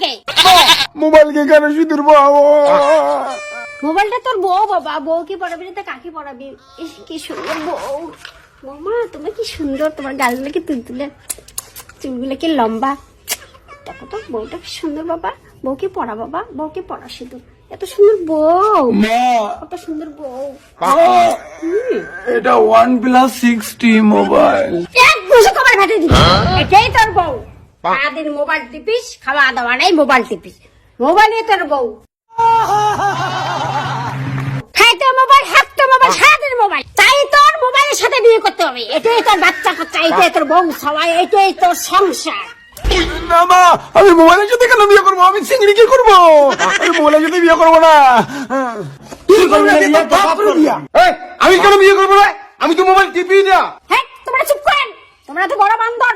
কে? Mobile কে কেন সিঁদুর বউ? মোবাইলটা তোর বউ বাবা, বউ কি পড়াবি না কাকে পড়াবি? ইস কি সুন্দর বউ। মামা তুমি কি সুন্দর, তোমার গালগুলো কি তুলতুলে, চুলগুলো কি লম্বা। দেখো তো বউটা কি সুন্দর বাবা। বউ কি পড়া বাবা, বউ কি পড়া সিঁদুর, এত সুন্দর বউ, কত সুন্দর বউ। এটা OnePlus 6T মোবাইল। এক ঘুষে কবার ঘাটে দিবি, এটাই তোর বউ। সারাদিন মোবাইল টিপিস, খাওয়া দাওয়া নাই, মোবাইল টিপিস, মোবাইলে তোর বউ। খাইতে মোবাইল, হাঁটতে মোবাইল, সারাদিন মোবাইল। তাই তোর মোবাইলের সাথে বিয়ে করতে হবে। এটাই তোর বাচ্চা কাচ্চা, এটাই তোর বউ সবাই, এটাই তোর সংসার। না মা, আমি মোবাইলের সাথে কেন বিয়ে করবো? আমি চিংড়িকে করবো, আমি মোবাইলের সাথে বিয়ে করবো না। আমি কেন বিয়ে করবো না? আমি তো মোবাইল টিপি না। হ্যাঁ তোমরা চুপ করেন, তোমরা তো বড় বান্দর।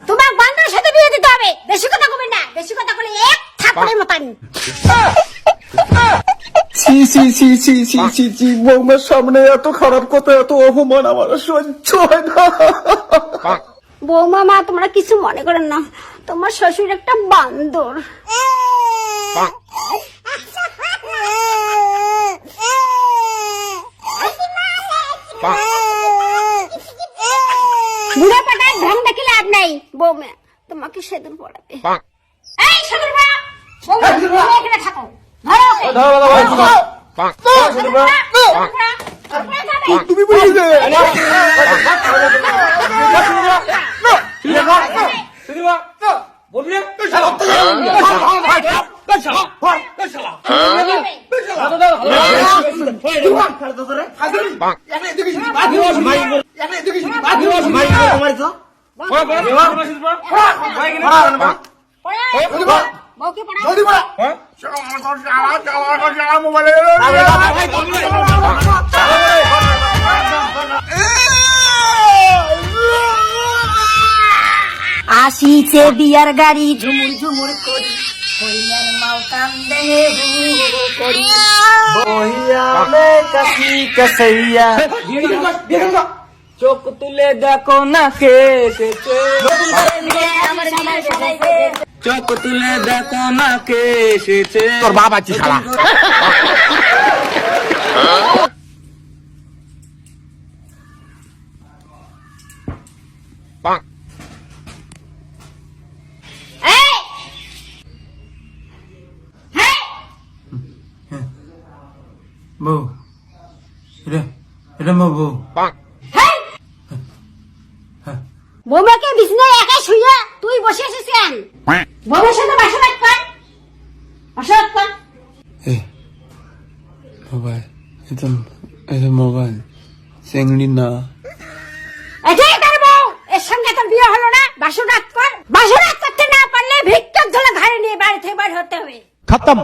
তোমার বান্দরের সাথে বিয়ে দিতে হবে। বেশি কথা কবে না, বেশি কথা বলে এক থাপড়ের মতন। ছি ছি ছি ছি ছি ছি ছি, বৌমার সামনে এত খারাপ কথা, এত অপমান আমার সহ্য হয় না। বৌমা মা তোমরা কিছু মনে করেন না, তোমার শ্বশুর একটা বান্দর। বুড়া পাটায় ঢং দেখে লাভ নাই। বৌমা তোমাকে সেদুর পড়াবে। এই সেদুর পড়া, বৌমা তুমি এখানে থাকো। তুমি বুঝলে বউকে পড়া। মোবাইলে আসিছে বিয়ার গাড়ি ঝুমুর ঝুমুর করি, কইলার মাও কান্দে হু হু করি। বহিয়া মে কাশি কাসাইয়া, চোখ তুলে দেখো না কে এসেছে, চোখ তুলে দেখো না কে এসেছে। তোর বাবা ছি শালা। এই! হেই! বউ, এটা মা বউ। হেই! বৌমাকে বিছনায় একা শুইয়া তুই বসে আছিস কেন? বৌমার সাথে বাসনাত কর, বাসনাত কর। মোবাইল, এটা মোবাইল চিংড়ি না। এটাই তোর বউ, এর সঙ্গে তোর বিয়ে হলো না? বাসনাত কর। বাসনাত করতে না পারলে ভিক্ষক ঝোলা ঘাড়ে নিয়ে বাড়ি থেকে বাড়ি হতে হবে। খতম।